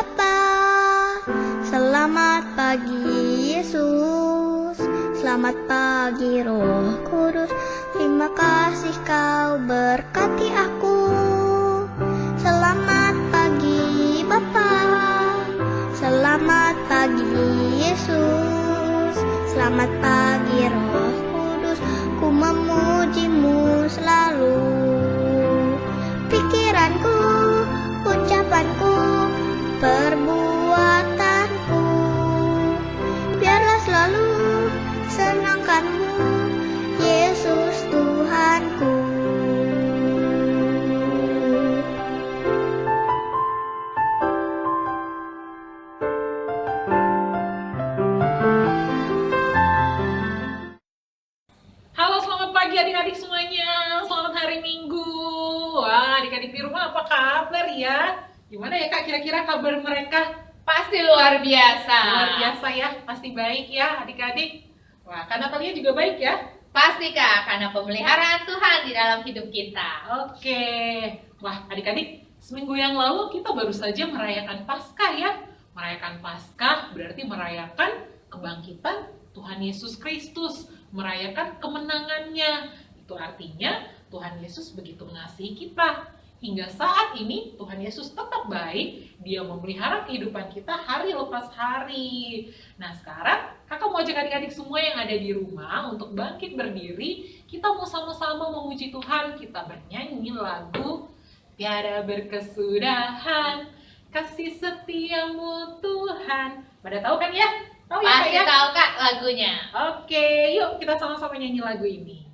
Bapa. Selamat pagi Yesus, selamat pagi Roh Kudus. Terima kasih kau berkati aku. Selamat pagi Bapa, selamat pagi Yesus, selamat pagi Roh Kudus. Ku memujimu selalu. Pikiranku, ucapanku, perbuatanku, biarlah selalu senangkanmu, Yesus Tuhanku. Halo, selamat pagi adik-adik semuanya. Selamat hari Minggu. Wah, adik-adik di rumah apa kabar ya? Gimana ya Kak, kira-kira kabar mereka? Pasti luar biasa. Luar biasa ya, pasti baik ya adik-adik. Wah, Kak Natalia juga baik ya? Pasti Kak, karena pemeliharaan Tuhan di dalam hidup kita. Oke. Wah, adik-adik, seminggu yang lalu kita baru saja merayakan Paskah ya. Merayakan Paskah berarti merayakan kebangkitan Tuhan Yesus Kristus, merayakan kemenangannya. Itu artinya Tuhan Yesus begitu mengasihi kita. Hingga saat ini Tuhan Yesus tetap baik, Dia memelihara kehidupan kita hari lepas hari. Nah sekarang kakak mau ajak adik-adik semua yang ada di rumah untuk bangkit berdiri. Kita mau sama-sama memuji Tuhan, kita bernyanyi lagu Tiada berkesudahan, kasih setiamu Tuhan. Pada tahu kan ya? Tahu ya Kak Pasti ya? tahu Kak lagunya. Oke, yuk kita sama-sama nyanyi lagu ini.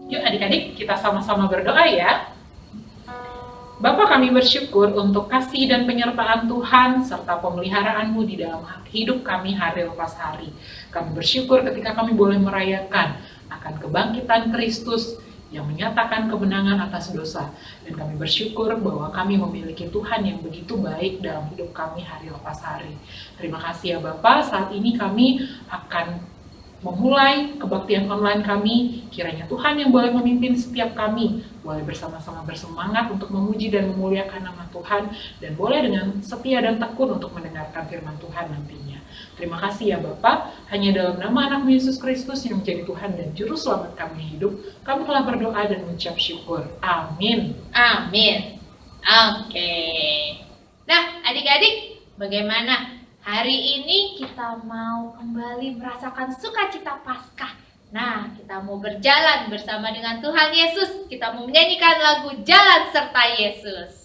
Yuk adik-adik kita sama-sama berdoa ya. Bapa, kami bersyukur untuk kasih dan penyertaan Tuhan serta pemeliharaan-Mu di dalam hidup kami hari lepas hari. Kami bersyukur ketika kami boleh merayakan akan kebangkitan Kristus yang menyatakan kemenangan atas dosa. Dan kami bersyukur bahwa kami memiliki Tuhan yang begitu baik dalam hidup kami hari lepas hari. Terima kasih ya Bapa, saat ini kami akan memulai kebaktian online kami. Kiranya Tuhan yang boleh memimpin setiap kami, boleh bersama-sama bersemangat untuk memuji dan memuliakan nama Tuhan, dan boleh dengan setia dan tekun untuk mendengarkan firman Tuhan nantinya. Terima kasih ya Bapa, hanya dalam nama anak Yesus Kristus yang menjadi Tuhan dan Juru Selamat kami hidup, kami telah berdoa dan mengucap syukur. Amin. Amin. Oke. Nah, adik-adik, bagaimana? Hari ini kita mau kembali merasakan sukacita Paskah Nah, kita mau berjalan bersama dengan Tuhan Yesus. Kita mau menyanyikan lagu Jalan Serta Yesus.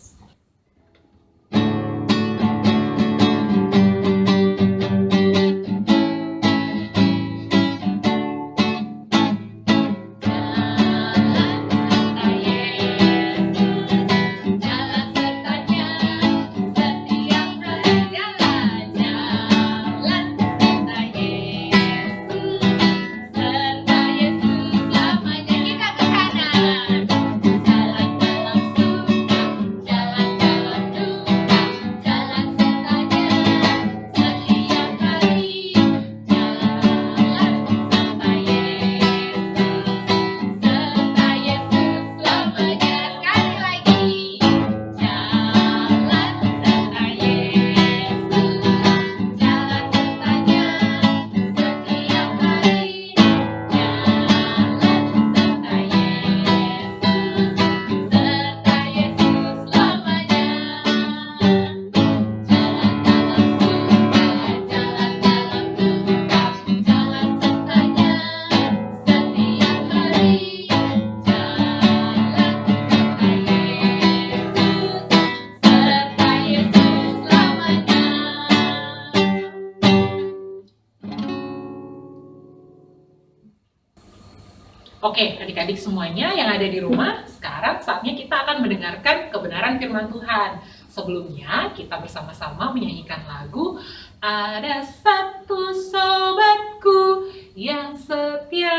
Oke, adik-adik semuanya yang ada di rumah, sekarang saatnya kita akan mendengarkan kebenaran firman Tuhan. Sebelumnya, kita bersama-sama menyanyikan lagu Ada Satu Sobatku Yang Setia.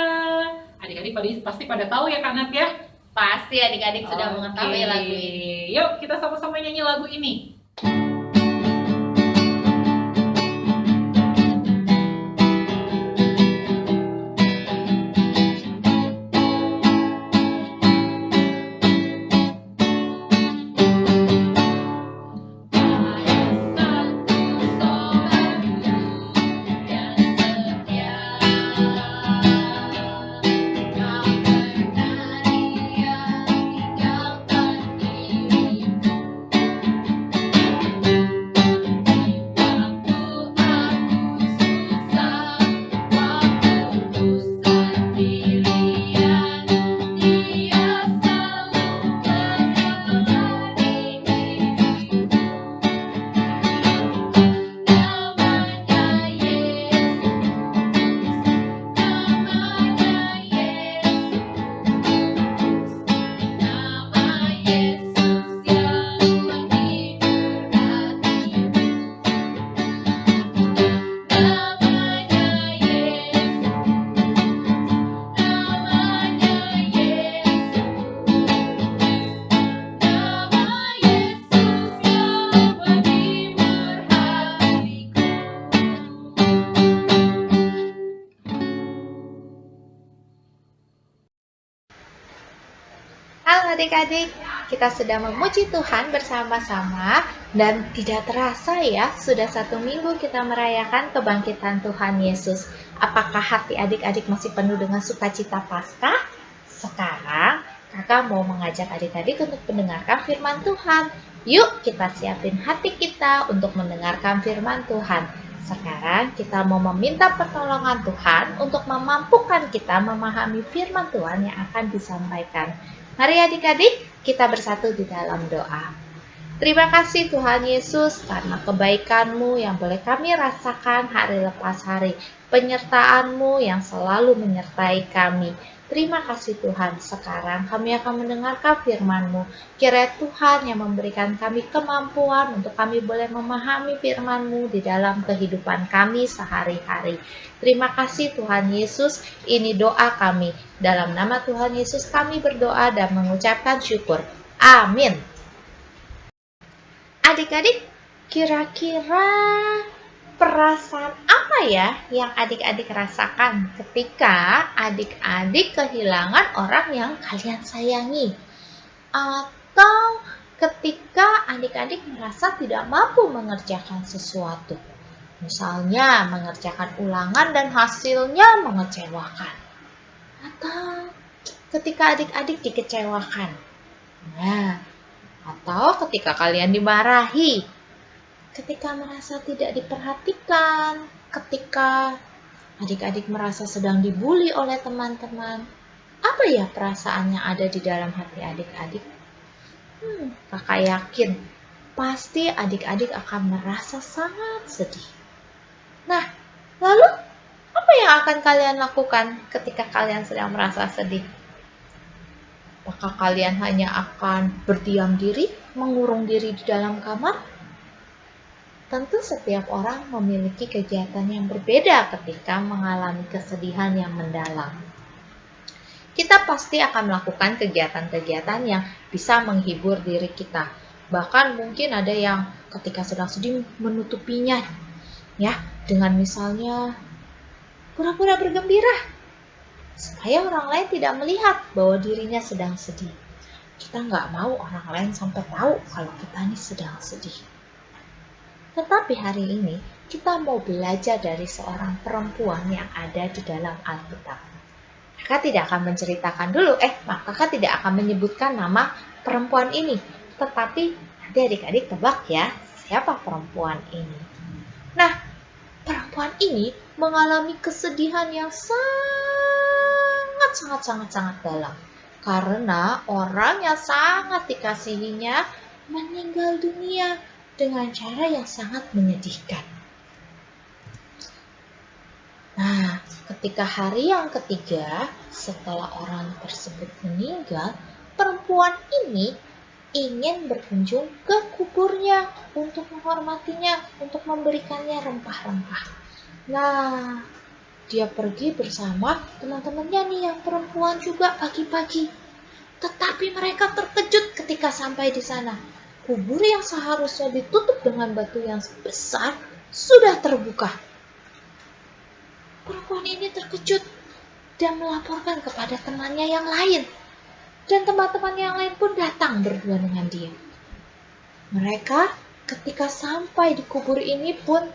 Adik-adik pasti pada tahu ya Kak Nat ya? Pasti adik-adik sudah Oke. mengetahui lagu ini. Yuk, kita sama-sama nyanyi lagu ini. Halo adik-adik, kita sudah memuji Tuhan bersama-sama dan tidak terasa ya, sudah 1 minggu kita merayakan kebangkitan Tuhan Yesus. Apakah hati adik-adik masih penuh dengan sukacita Paskah? Sekarang kakak mau mengajak adik-adik untuk mendengarkan firman Tuhan. Yuk kita siapin hati kita untuk mendengarkan firman Tuhan. Sekarang kita mau meminta pertolongan Tuhan untuk memampukan kita memahami firman Tuhan yang akan disampaikan. Mari adik-adik, kita bersatu di dalam doa. Terima kasih Tuhan Yesus karena kebaikan-Mu yang boleh kami rasakan hari lepas hari. Penyertaan-Mu yang selalu menyertai kami. Terima kasih Tuhan, sekarang kami akan mendengarkan firman-Mu. Kiranya Tuhan yang memberikan kami kemampuan untuk kami boleh memahami firman-Mu di dalam kehidupan kami sehari-hari. Terima kasih Tuhan Yesus, ini doa kami. Dalam nama Tuhan Yesus kami berdoa dan mengucapkan syukur. Amin. Adik-adik, kira-kira perasaan apa ya yang adik-adik rasakan ketika adik-adik kehilangan orang yang kalian sayangi? Atau ketika adik-adik merasa tidak mampu mengerjakan sesuatu? Misalnya mengerjakan ulangan dan hasilnya mengecewakan. Atau ketika adik-adik dikecewakan. Nah, atau ketika kalian dimarahi. Ketika merasa tidak diperhatikan, ketika Adik-adik merasa sedang dibully oleh teman-teman. Apa ya perasaan yang ada di dalam hati adik-adik? Kakak yakin pasti adik-adik akan merasa sangat sedih. Nah, lalu apa yang akan kalian lakukan ketika kalian sedang merasa sedih? Apakah kalian hanya akan berdiam diri, mengurung diri di dalam kamar? Tentu setiap orang memiliki kegiatan yang berbeda ketika mengalami kesedihan yang mendalam. Kita pasti akan melakukan kegiatan-kegiatan yang bisa menghibur diri kita. Bahkan mungkin ada yang ketika sedang sedih menutupinya, ya, dengan misalnya pura-pura bergembira, supaya orang lain tidak melihat bahwa dirinya sedang sedih. Kita nggak mau orang lain sampai tahu kalau kita ini sedang sedih. Tetapi hari ini kita mau belajar dari seorang perempuan yang ada di dalam Alkitab. Kakak tidak akan menceritakan dulu, kakak tidak akan menyebutkan nama perempuan ini. Tetapi nanti adik-adik tebak ya, siapa perempuan ini. Nah, perempuan ini mengalami kesedihan yang sangat dalam. Karena orang yang sangat dikasihinya meninggal dunia dengan cara yang sangat menyedihkan. Nah, ketika hari yang ketiga setelah orang tersebut meninggal, perempuan ini ingin berkunjung ke kuburnya untuk menghormatinya, untuk memberikannya rempah-rempah. Nah, dia pergi bersama teman-temannya nih yang perempuan juga pagi-pagi. Tetapi mereka terkejut ketika sampai di sana. Kubur yang seharusnya ditutup dengan batu yang besar sudah terbuka. Perempuan ini terkejut dan melaporkan kepada temannya yang lain. Dan teman-teman yang lain pun datang berdua dengan dia. Mereka ketika sampai di kubur ini pun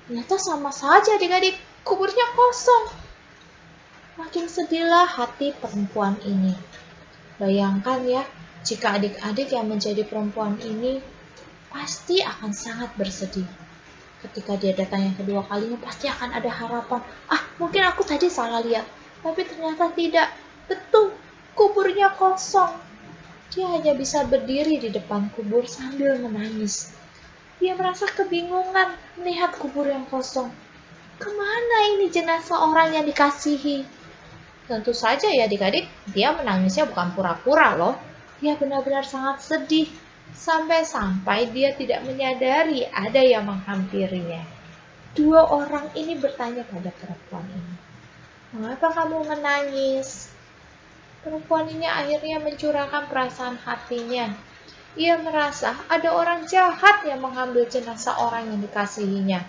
ternyata sama saja adik-adik, kuburnya kosong. Makin sedihlah hati perempuan ini. Bayangkan ya, jika adik-adik yang menjadi perempuan ini pasti akan sangat bersedih. Ketika dia datang yang kedua kalinya pasti akan ada harapan. Mungkin aku tadi salah lihat. Tapi ternyata tidak. Betul, kuburnya kosong. Dia hanya bisa berdiri di depan kubur sambil menangis. Dia merasa kebingungan melihat kubur yang kosong. Kemana ini jenazah orang yang dikasihi? Tentu saja ya adik-adik, dia menangisnya bukan pura-pura loh. Dia benar-benar sangat sedih. Sampai-sampai dia tidak menyadari ada yang menghampirinya. Dua orang ini bertanya pada perempuan ini, "Mengapa kamu menangis?" Perempuan ini akhirnya mencurahkan perasaan hatinya. Ia merasa ada orang jahat yang mengambil jenazah orang yang dikasihinya.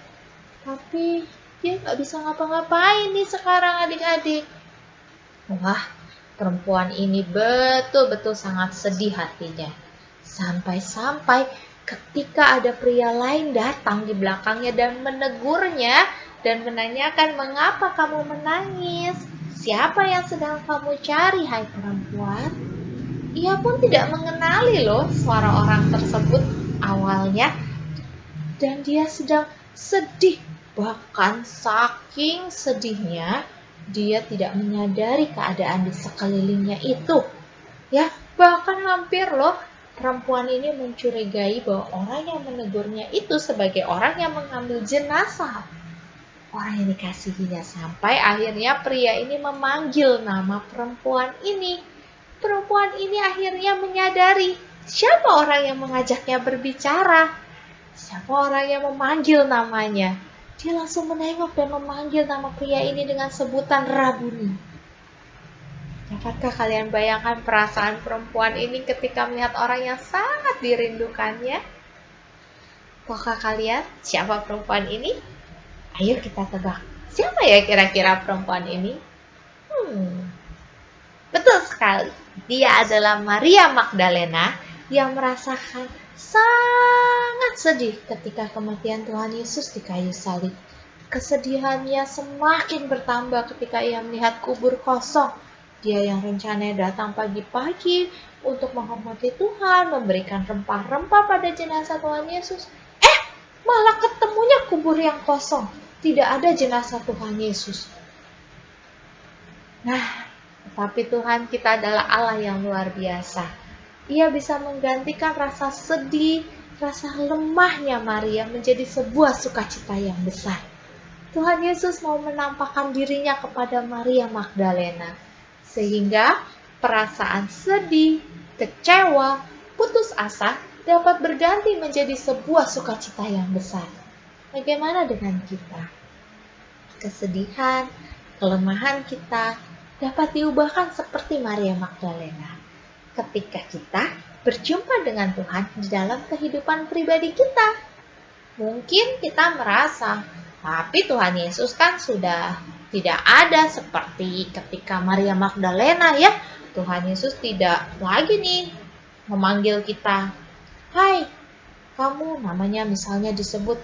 Tapi dia nggak bisa ngapa-ngapain nih sekarang adik-adik. Wah, perempuan ini betul-betul sangat sedih hatinya. Sampai-sampai ketika ada pria lain datang di belakangnya dan menegurnya dan menanyakan, "Mengapa kamu menangis? Siapa yang sedang kamu cari, hai perempuan?" Ia pun tidak mengenali loh suara orang tersebut awalnya. Dan dia sedang sedih. Bahkan saking sedihnya, dia tidak menyadari keadaan di sekelilingnya itu. Ya, bahkan hampir loh perempuan ini mencurigai bahwa orang yang menegurnya itu sebagai orang yang mengambil jenazah orang yang dikasihinya. Sampai akhirnya pria ini memanggil nama perempuan ini. Perempuan ini akhirnya menyadari siapa orang yang mengajaknya berbicara. Siapa orang yang memanggil namanya. Dia langsung menengok dan memanggil nama pria ini dengan sebutan Rabuni. Dapatkah kalian bayangkan perasaan perempuan ini ketika melihat orang yang sangat dirindukannya? Tahukah kalian siapa perempuan ini? Ayo kita tebak. Siapa ya kira-kira perempuan ini? Betul sekali. Dia adalah Maria Magdalena yang merasakan sangat sedih ketika kematian Tuhan Yesus di kayu salib. Kesedihannya semakin bertambah ketika ia melihat kubur kosong. Dia yang rencananya datang pagi-pagi untuk menghormati Tuhan, memberikan rempah-rempah pada jenazah Tuhan Yesus. Malah ketemunya kubur yang kosong. tidak ada jenazah Tuhan Yesus. Nah, tetapi Tuhan kita adalah Allah yang luar biasa. Ia bisa menggantikan rasa sedih, rasa lemahnya Maria menjadi sebuah sukacita yang besar. Tuhan Yesus mau menampakkan dirinya kepada Maria Magdalena, sehingga perasaan sedih, kecewa, putus asa dapat berganti menjadi sebuah sukacita yang besar. Bagaimana dengan kita? Kesedihan, kelemahan kita dapat diubahkan seperti Maria Magdalena ketika kita berjumpa dengan Tuhan di dalam kehidupan pribadi kita. Mungkin kita merasa, tapi Tuhan Yesus kan sudah tidak ada seperti ketika Maria Magdalena ya. Tuhan Yesus tidak lagi nih memanggil kita, "Hai, kamu," namanya misalnya disebut,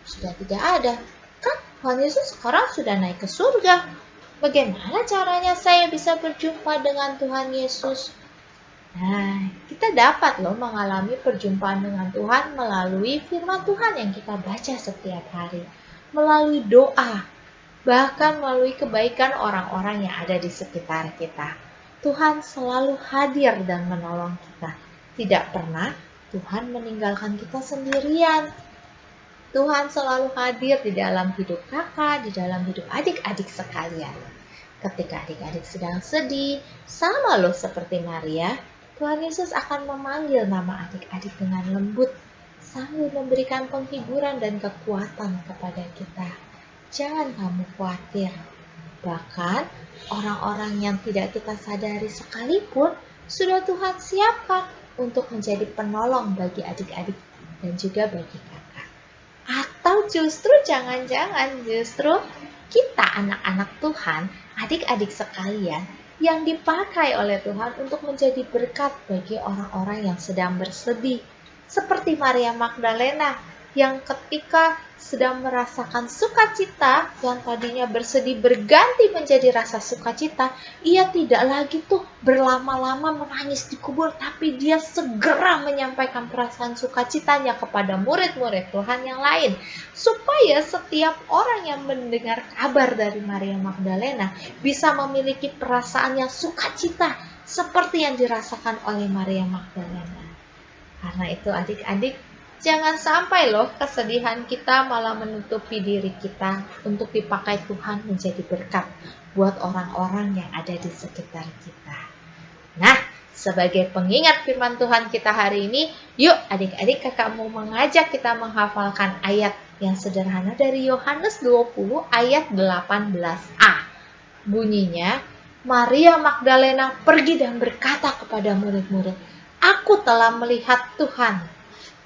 sudah tidak ada. Kan Tuhan Yesus sekarang sudah naik ke surga. Bagaimana caranya saya bisa berjumpa dengan Tuhan Yesus? Nah, kita dapat loh mengalami perjumpaan dengan Tuhan melalui firman Tuhan yang kita baca setiap hari, melalui doa, bahkan melalui kebaikan orang-orang yang ada di sekitar kita. Tuhan selalu hadir dan menolong kita. Tidak pernah Tuhan meninggalkan kita sendirian. Tuhan selalu hadir di dalam hidup kakak, di dalam hidup adik-adik sekalian. Ketika adik-adik sedang sedih, sama loh seperti Maria, Tuhan Yesus akan memanggil nama adik-adik dengan lembut, sambil memberikan penghiburan dan kekuatan kepada kita. Jangan kamu khawatir. Bahkan, orang-orang yang tidak kita sadari sekalipun, sudah Tuhan siapkan untuk menjadi penolong bagi adik-adik dan juga bagi kakak. Atau justru jangan-jangan kita anak-anak Tuhan, adik-adik sekalian, yang dipakai oleh Tuhan untuk menjadi berkat bagi orang-orang yang sedang bersedih. Seperti Maria Magdalena yang ketika sedang merasakan sukacita yang tadinya bersedih berganti menjadi rasa sukacita, ia tidak lagi tuh berlama-lama menangis di kubur, tapi dia segera menyampaikan perasaan sukacitanya kepada murid-murid Tuhan yang lain, supaya setiap orang yang mendengar kabar dari Maria Magdalena bisa memiliki perasaan yang sukacita seperti yang dirasakan oleh Maria Magdalena. Karena itu adik-adik, jangan sampai loh kesedihan kita malah menutupi diri kita untuk dipakai Tuhan menjadi berkat buat orang-orang yang ada di sekitar kita. Nah, sebagai pengingat firman Tuhan kita hari ini, yuk adik-adik kakak mau mengajak kita menghafalkan ayat yang sederhana dari Yohanes 20 ayat 18a. Bunyinya, Maria Magdalena pergi dan berkata kepada murid-murid, "Aku telah melihat Tuhan."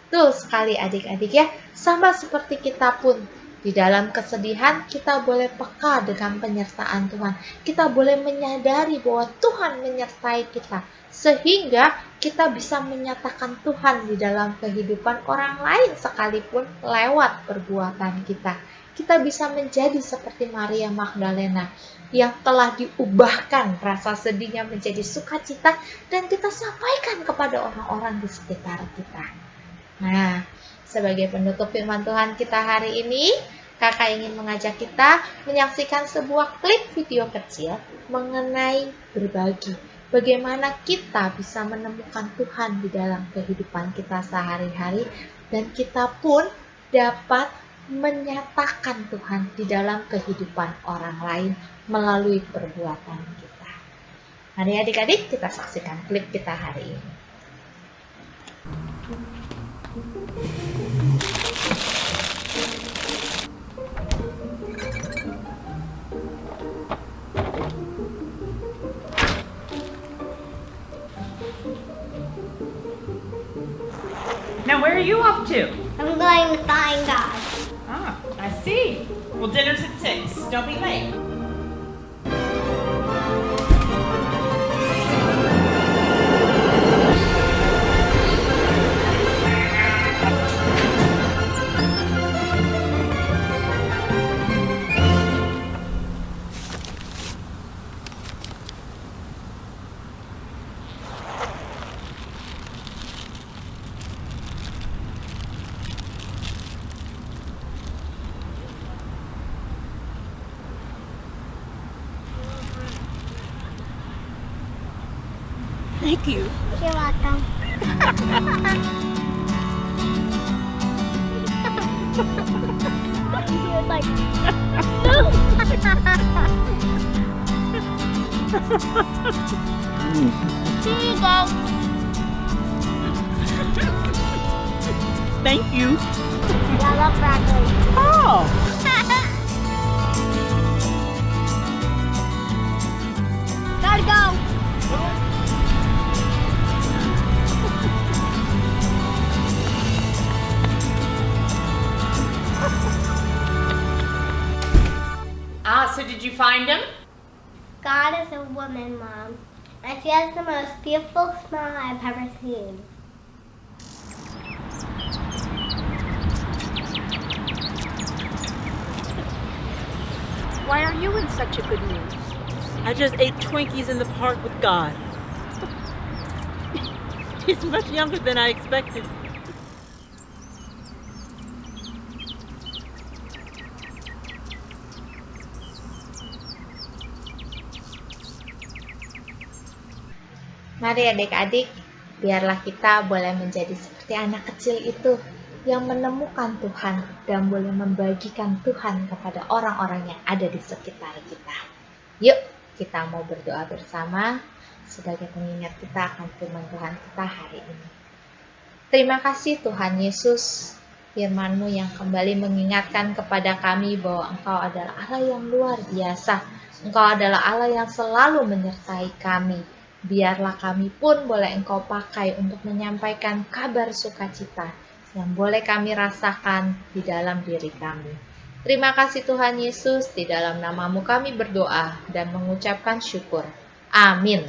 Betul sekali adik-adik ya, sama seperti kita pun. Di dalam kesedihan kita boleh peka dengan penyertaan Tuhan. Kita boleh menyadari bahwa Tuhan menyertai kita. Sehingga kita bisa menyatakan Tuhan di dalam kehidupan orang lain sekalipun lewat perbuatan kita. Kita bisa menjadi seperti Maria Magdalena yang telah diubahkan rasa sedihnya menjadi sukacita dan kita sampaikan kepada orang-orang di sekitar kita. Nah, sebagai penutup firman Tuhan kita hari ini, kakak ingin mengajak kita menyaksikan sebuah klip video kecil mengenai berbagi. Bagaimana kita bisa menemukan Tuhan di dalam kehidupan kita sehari-hari dan kita pun dapat menyatakan Tuhan di dalam kehidupan orang lain melalui perbuatan kita. Mari adik-adik kita saksikan klip kita hari ini. Now, where are you off to? I'm going to find God. Ah, I see. Well, dinner's at 6. Don't be late. Thank you. You're welcome. He was like, no. Here you go. Thank you. I love broccoli. Oh. Gotta go. So did you find him? God is a woman, Mom, and she has the most beautiful smile I've ever seen. Why are you in such a good mood? I just ate Twinkies in the park with God. He's much younger than I expected. Mari adik-adik, biarlah kita boleh menjadi seperti anak kecil itu yang menemukan Tuhan dan boleh membagikan Tuhan kepada orang-orang yang ada di sekitar kita. Yuk, kita mau berdoa bersama sebagai pengingat kita akan firman Tuhan kita hari ini. Terima kasih Tuhan Yesus, firman-Mu yang kembali mengingatkan kepada kami bahwa Engkau adalah Allah yang luar biasa. Engkau adalah Allah yang selalu menyertai kami. Biarlah kami pun boleh Engkau pakai untuk menyampaikan kabar sukacita yang boleh kami rasakan di dalam diri kami. Terima kasih Tuhan Yesus, di dalam nama-Mu kami berdoa dan mengucapkan syukur. Amin.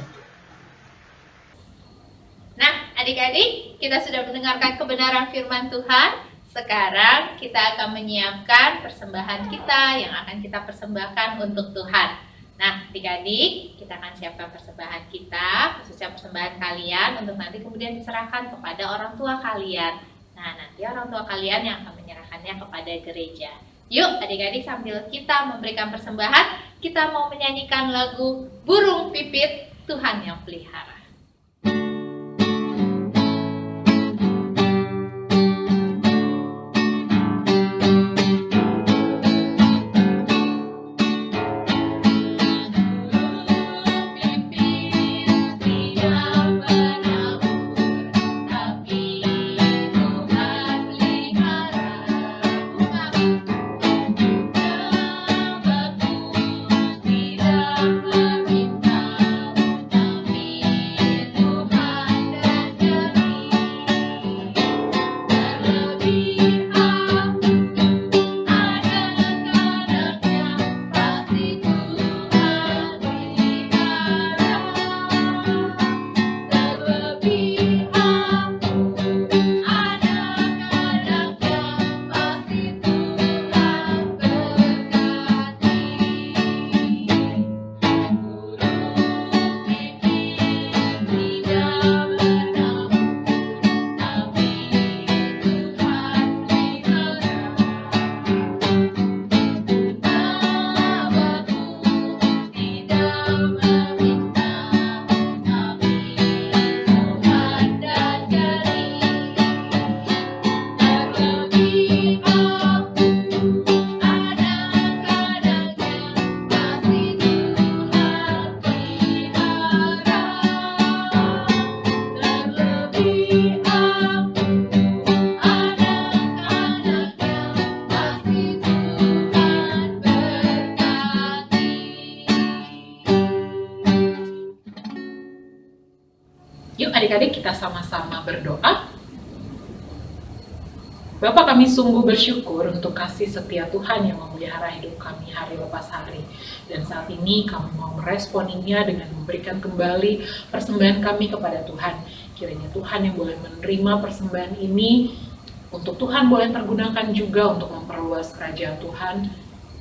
Nah, adik-adik, kita sudah mendengarkan kebenaran firman Tuhan. Sekarang kita akan menyiapkan persembahan kita yang akan kita persembahkan untuk Tuhan. Nah, adik-adik, kita akan siapkan persembahan kita, khususnya persembahan kalian, untuk nanti kemudian diserahkan kepada orang tua kalian. Nah, nanti orang tua kalian yang akan menyerahkannya kepada gereja. Yuk, adik-adik, sambil kita memberikan persembahan, kita mau menyanyikan lagu Burung Pipit, Tuhan yang Pelihara. Yuk adik-adik, kita sama-sama berdoa. Bapa, kami sungguh bersyukur untuk kasih setia Tuhan yang memelihara hidup kami hari lepas hari. Dan saat ini kami mau meresponinya dengan memberikan kembali persembahan kami kepada Tuhan. Kiranya Tuhan yang boleh menerima persembahan ini, untuk Tuhan boleh tergunakan juga untuk memperluas kerajaan Tuhan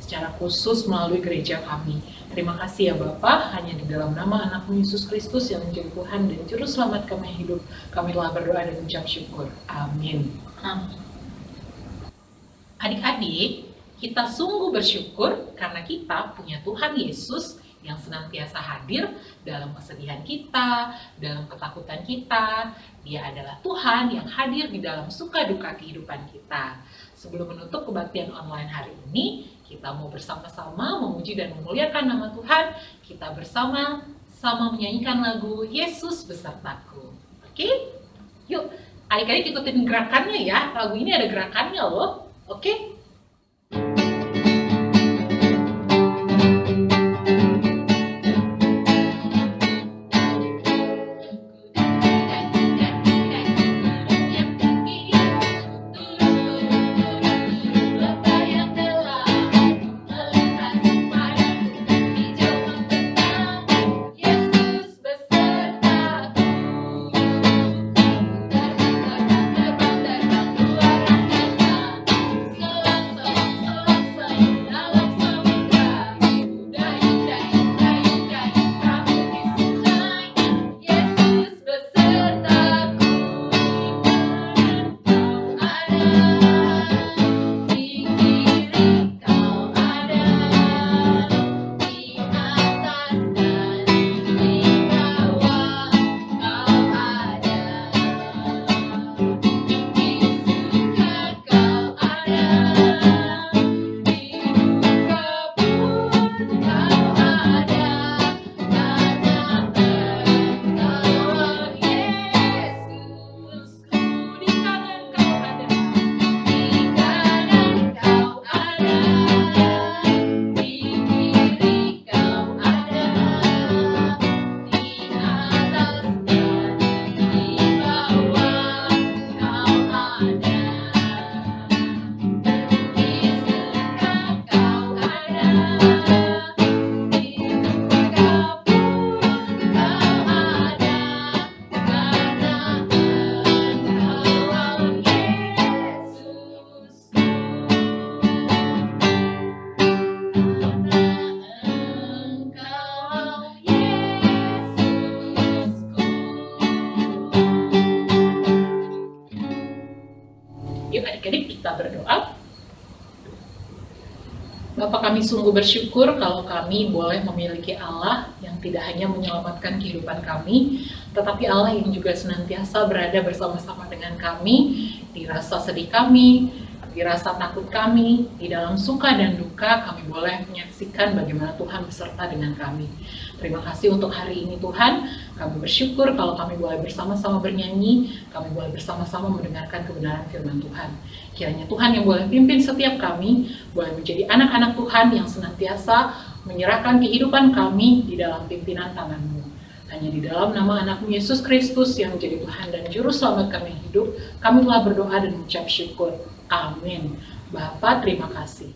secara khusus melalui gereja kami. Terima kasih ya Bapa, hanya di dalam nama anak-Mu Yesus Kristus yang menjadi Tuhan dan Juru Selamat kami hidup, kami telah berdoa dan mengucap syukur. Amin. Adik-adik, kita sungguh bersyukur karena kita punya Tuhan Yesus yang senantiasa hadir dalam kesedihan kita, dalam ketakutan kita. Dia adalah Tuhan yang hadir di dalam suka duka kehidupan kita. Sebelum menutup kebaktian online hari ini, kita mau bersama-sama memuji dan memuliakan nama Tuhan. Kita bersama-sama menyanyikan lagu Yesus Besertaku. Oke? Yuk, adik-adik ikutin gerakannya ya. Lagu ini ada gerakannya loh. Oke? Yuk adik-adik kita berdoa. Bapa, kami sungguh bersyukur kalau kami boleh memiliki Allah yang tidak hanya menyelamatkan kehidupan kami, tetapi Allah yang juga senantiasa berada bersama-sama dengan kami, di rasa sedih kami, di rasa takut kami, di dalam suka dan duka kami boleh menyaksikan bagaimana Tuhan beserta dengan kami. Terima kasih untuk hari ini Tuhan, kami bersyukur kalau kami boleh bersama-sama bernyanyi, kami boleh bersama-sama mendengarkan kebenaran firman Tuhan. Kiranya Tuhan yang boleh pimpin setiap kami, boleh menjadi anak-anak Tuhan yang senantiasa menyerahkan kehidupan kami di dalam pimpinan tangan-Mu. Hanya di dalam nama anak-Mu Yesus Kristus yang menjadi Tuhan dan Juru Selamat kami yang hidup, kami telah berdoa dan mengucap syukur. Amin. Bapa, terima kasih.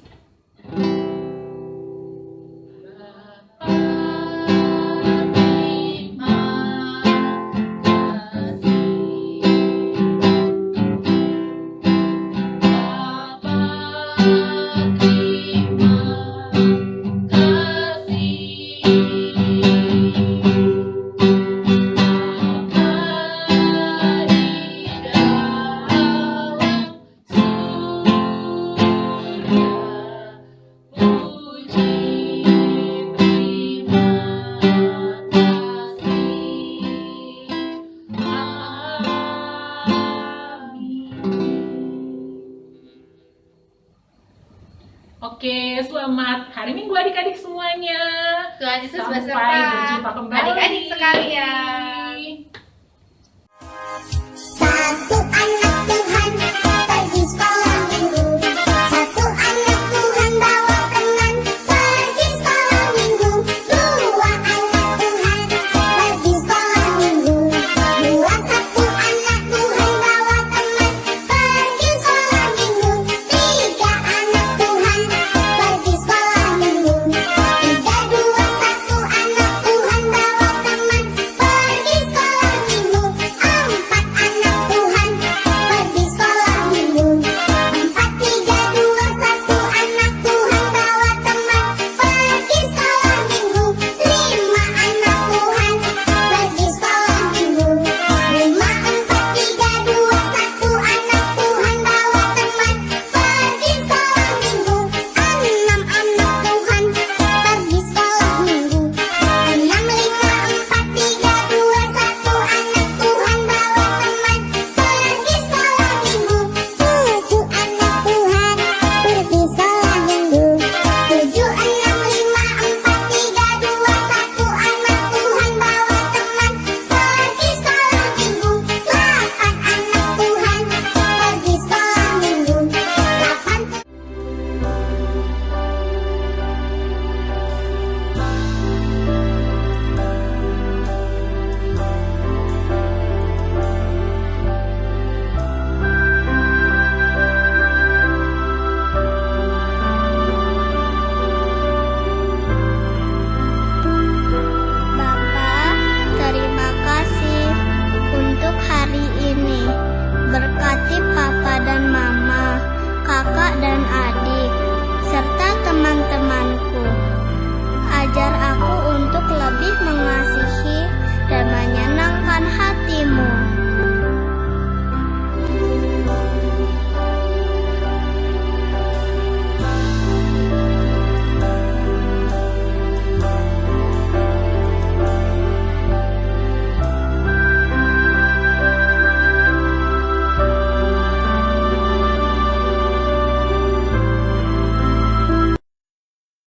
Oke, selamat hari Minggu adik-adik semuanya. Tuhan Yesus Sampai beserta berjumpa kembali. adik-adik sekalian. Satu anak Tuhan pergi sekolah minggu. Satu anak Tuhan bawa teman pergi sekolah minggu. Dua anak Tuhan pergi sekolah minggu. Satu anak Tuhan bawa teman pergi sekolah minggu. Tiga anak Tuhan pergi sekolah minggu. Tiga, dua, satu anak Tuhan bawa teman pergi dan adik